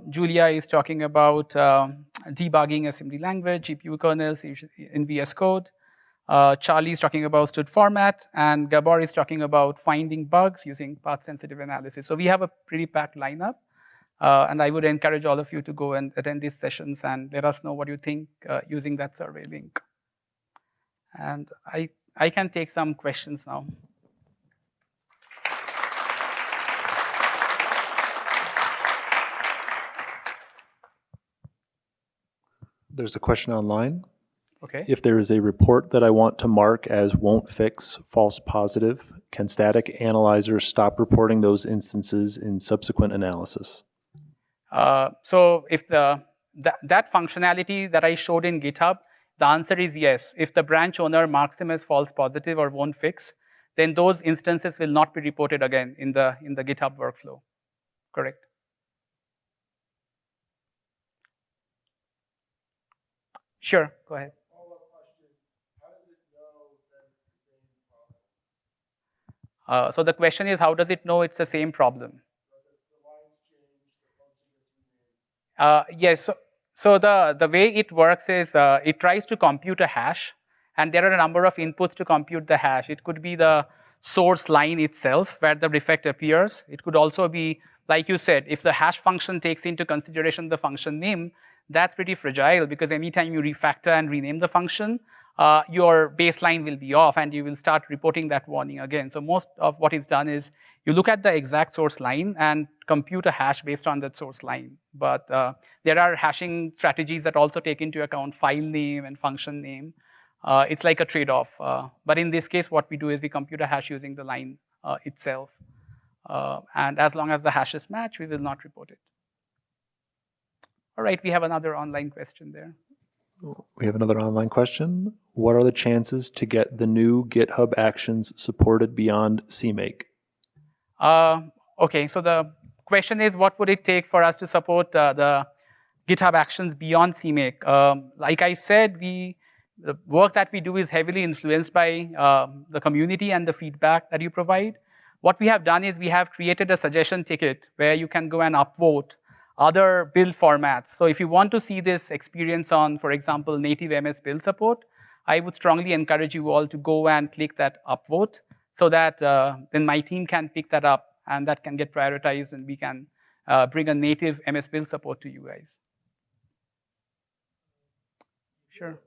Julia is talking about debugging assembly language, GPU kernels in VS Code. Charlie is talking about std format, and Gabor is talking about finding bugs using path-sensitive analysis. So we have a pretty packed lineup, and I would encourage all of you to go and attend these sessions and let us know what you think using that survey link. And I can take some questions now. There's a question online. Okay. If there is a report that I want to mark as won't fix false positive, can static analyzers stop reporting those instances in subsequent analysis? So if that functionality that I showed in GitHub, the answer is yes. If the branch owner marks them as false positive or won't fix, then those instances will not be reported again in the GitHub workflow. Correct. Sure, go ahead. Follow-up question, how does it know that it's the same problem? So the question is, how does it know it's the same problem? The lines change, the function gets renamed. Yes, so the way it works is it tries to compute a hash, and there are a number of inputs to compute the hash. It could be the source line itself where the defect appears. It could also be, like you said, if the hash function takes into consideration the function name, that's pretty fragile because anytime you refactor and rename the function, your baseline will be off and you will start reporting that warning again. So most of what is done is you look at the exact source line and compute a hash based on that source line. But there are hashing strategies that also take into account file name and function name. It's like a trade-off. But in this case, what we do is we compute a hash using the line itself. And as long as the hashes match, we will not report it. All right, we have another online question there. We have another online question. What are the chances to get the new GitHub Actions supported beyond CMake? Okay, so the question is, what would it take for us to support the GitHub Actions beyond CMake? Like I said, the work that we do is heavily influenced by the community and the feedback that you provide. What we have done is we have created a suggestion ticket where you can go and upvote other build formats. So if you want to see this experience on, for example, native MS build support, I would strongly encourage you all to go and click that upvote so that then my team can pick that up and that can get prioritized and we can bring a native MS build support to you guys. Sure.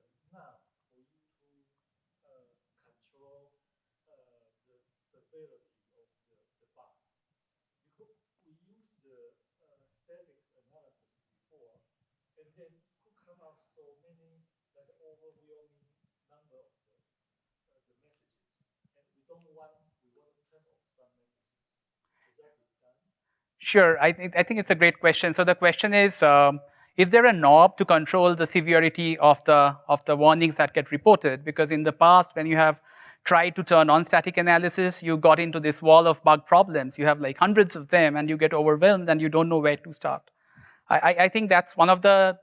Sure, I think it's a great question. So the question is there a knob to control the severity of the warnings that get reported? Because in the past, when you have tried to turn on static analysis, you got into this wall of bug problems. You have like hundreds of them, and you get overwhelmed, and you don't know where to start. I think that's one of the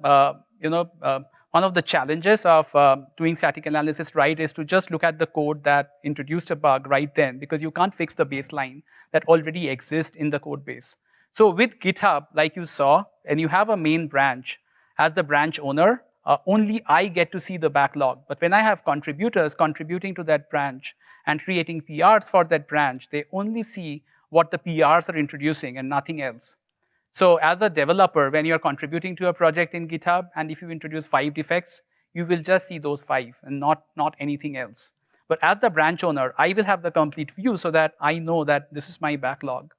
one of the challenges of doing static analysis right is to just look at the code that introduced a bug right then, because you can't fix the baseline that already exists in the code base. So with GitHub, like you saw, and you have a main branch, as the branch owner, only I get to see the backlog. But when I have contributors contributing to that branch and creating PRs for that branch, they only see what the PRs are introducing and nothing else. So as a developer, when you're contributing to a project in GitHub, and if you introduce 5 defects, you will just see those 5 and not anything else. But as the branch owner, I will have the complete view so that I know that this is my backlog.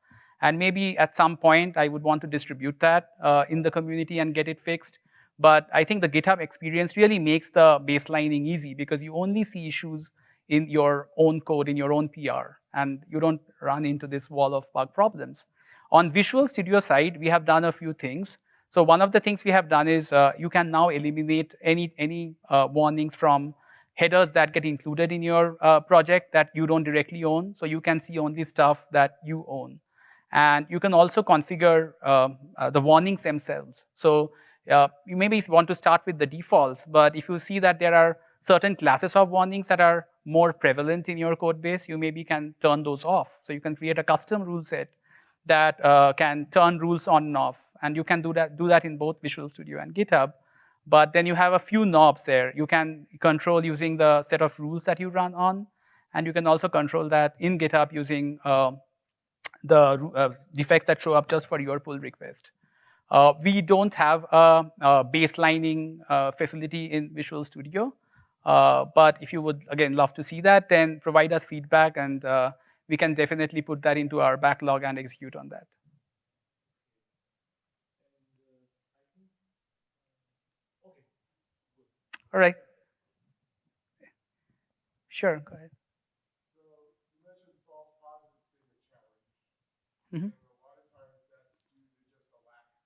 And maybe at some point, I would want to distribute that in the community and get it fixed. But I think the GitHub experience really makes the baselining easy because you only see issues in your own code, in your own PR, and you don't run into this wall of bug problems. On Visual Studio side, we have done a few things. So one of the things we have done is you can now eliminate any warnings from headers that get included in your project that you don't directly own. So you can see only stuff that you own. And you can also configure the warnings themselves. So you maybe want to start with the defaults, but if you see that there are certain classes of warnings that are more prevalent in your code base, you maybe can turn those off. So you can create a custom rule set that can turn rules on and off. And you can do that in both Visual Studio and GitHub. But then you have a few knobs there. You can control using the set of rules that you run on. And you can also control that in GitHub using the defects that show up just for your pull request. We don't have a baselining facility in Visual Studio. But if you would, again, love to see that, then provide us feedback, and we can definitely put that into our backlog and execute on that. All right. Sure, go ahead. So you mentioned false positives being a challenge. Mm-hmm. And a lot of times that's due to just a lack of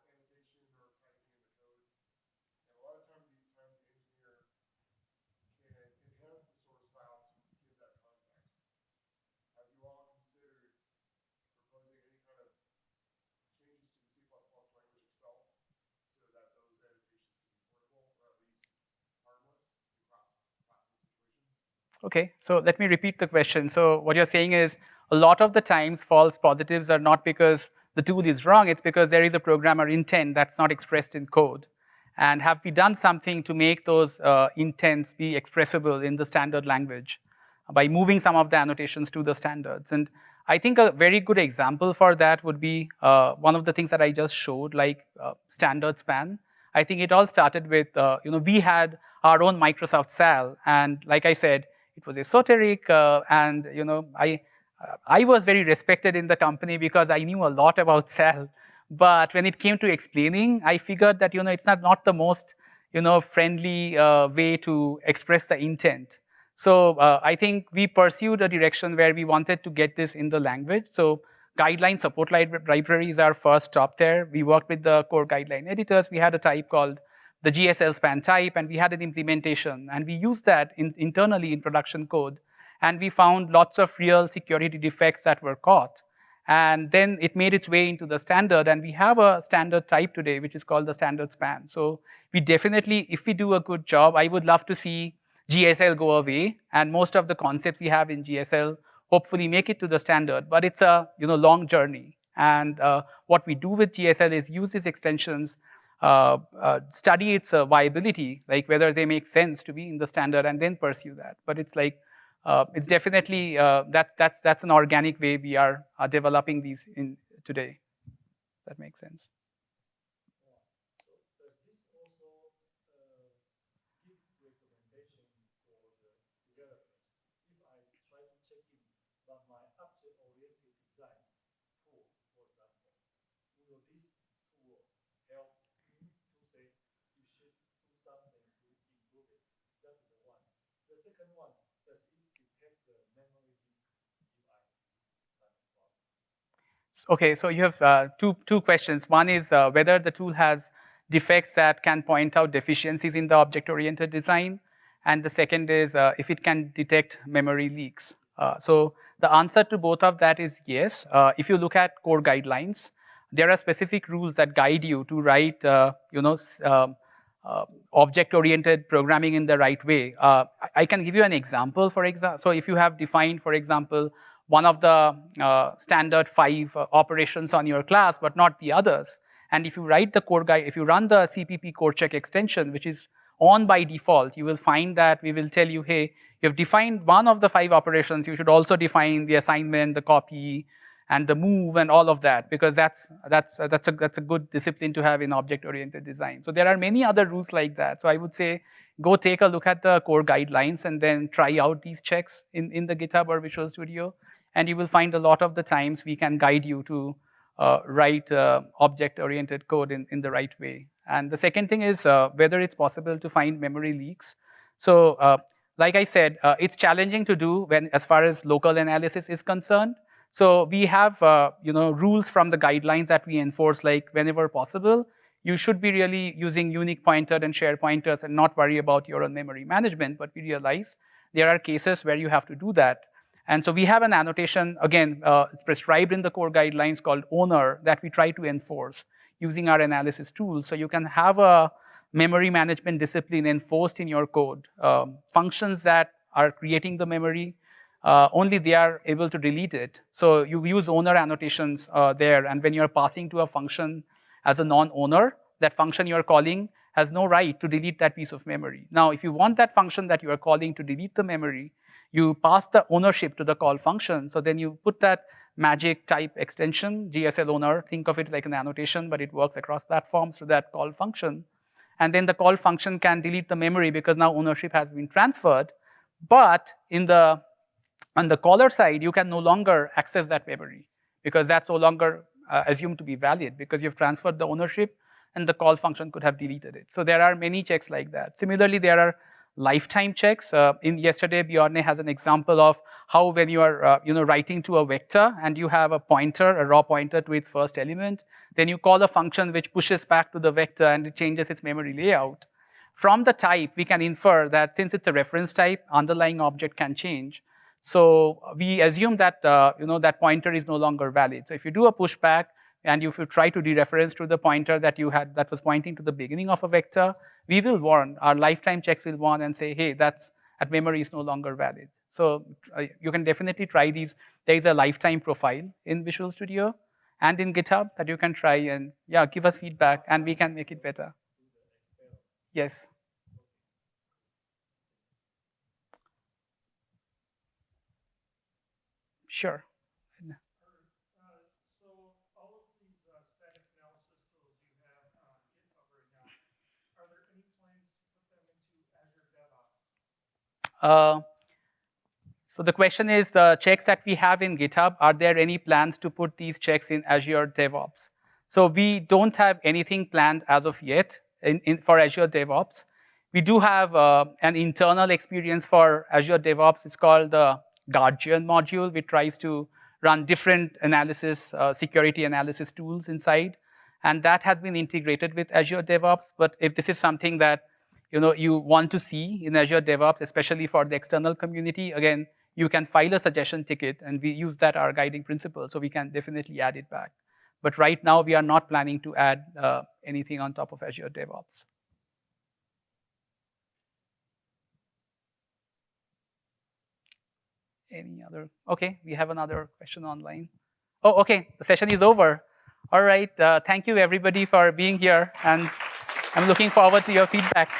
annotation or typing in the code. And a lot of times the engineer can enhance the source file to give that context. Have you all considered proposing any kind of changes to the C++ language itself so that those annotations can be portable or at least harmless in cross-platform situations? Okay, so let me repeat the question. So what you're saying is a lot of the times false positives are not because the tool is wrong, it's because there is a programmer intent that's not expressed in code. And have we done something to make those intents be expressible in the standard language by moving some of the annotations to the standards? And I think a very good example for that would be one of the things that I just showed, like standard span. I think it all started with, we had our own Microsoft SAL, and like I said, it was esoteric, and I was very respected in the company because I knew a lot about SAL. But when it came to explaining, I figured that it's not the most friendly way to express the intent. So I think we pursued a direction where we wanted to get this in the language. So guideline support library is our first stop there. We worked with the core guideline editors. We had a type called the GSL span type, and we had an implementation. And we used that internally in production code. And we found lots of real security defects that were caught. And then it made its way into the standard, and we have a standard type today, which is called the standard span. So we definitely, if we do a good job, I would love to see GSL go away, and most of the concepts we have in GSL hopefully make it to the standard, but it's a long journey. And what we do with GSL is use these extensions, study its viability, like whether they make sense to be in the standard, and then pursue that. But it's like, it's definitely, that's an organic way we are developing these in today. That makes sense. Okay, so you have two questions. One is whether the tool has defects that can point out deficiencies in the object-oriented design. And the second is if it can detect memory leaks. So the answer to both of that is yes. If you look at core guidelines, there are specific rules that guide you to write object-oriented programming in the right way. I can give you an example, for example. So if you have defined, for example, one of the standard 5 operations on your class, but not the others. And if you write the core guide, if you run the CPP core check extension, which is on by default, you will find that we will tell you, hey, you've defined one of the 5 operations, you should also define the assignment, the copy, and the move, and all of that, because that's a good discipline to have in object-oriented design. So there are many other rules like that. So I would say, go take a look at the core guidelines and then try out these checks in the GitHub or Visual Studio. And you will find a lot of the times we can guide you to write object-oriented code in the right way. And the second thing is whether it's possible to find memory leaks. So like I said, it's challenging to do as far as local analysis is concerned. So we have rules from the guidelines that we enforce, like whenever possible, you should be really using unique pointer and share pointers and not worry about your own memory management. But we realize there are cases where you have to do that. And so we have an annotation, again, it's prescribed in the core guidelines called owner that we try to enforce using our analysis tools. So you can have a memory management discipline enforced in your code. Functions that are creating the memory, only they are able to delete it. So you use owner annotations there, and when you're passing to a function as a non-owner, that function you're calling has no right to delete that piece of memory. Now, if you want that function that you are calling to delete the memory, you pass the ownership to the call function. So then you put that magic type extension, GSL owner, think of it like an annotation, but it works across platforms to that call function. And then the call function can delete the memory because now ownership has been transferred. But on the caller side, you can no longer access that memory because that's no longer assumed to be valid because you've transferred the ownership and the call function could have deleted it. So there are many checks like that. Similarly, there are lifetime checks. Yesterday, Bjorn has an example of how when you are writing to a vector and you have a pointer, a raw pointer to its first element, then you call a function which pushes back to the vector and it changes its memory layout. From the type, we can infer that since it's a reference type, underlying object can change. So we assume that that pointer is no longer valid. So if you do a pushback, and if you try to dereference to the pointer that you had that was pointing to the beginning of a vector, we will warn, our lifetime checks will warn and say, hey, that memory is no longer valid. So you can definitely try these. There is a lifetime profile in Visual Studio and in GitHub that you can try and give us feedback and we can make it better. Yes. Sure. So the question is, the checks that we have in GitHub, are there any plans to put these checks in Azure DevOps? So we don't have anything planned as of yet for Azure DevOps. We do have an internal experience for Azure DevOps. It's called the Guardian module, which tries to run different analysis, security analysis tools inside. And that has been integrated with Azure DevOps. But if this is something that you want to see in Azure DevOps, especially for the external community, again, you can file a suggestion ticket, and we use that our guiding principle, so we can definitely add it back. But right now, we are not planning to add anything on top of Azure DevOps. Any other? Okay, we have another question online. Oh, okay, the session is over. All right, thank you everybody for being here, and I'm looking forward to your feedback.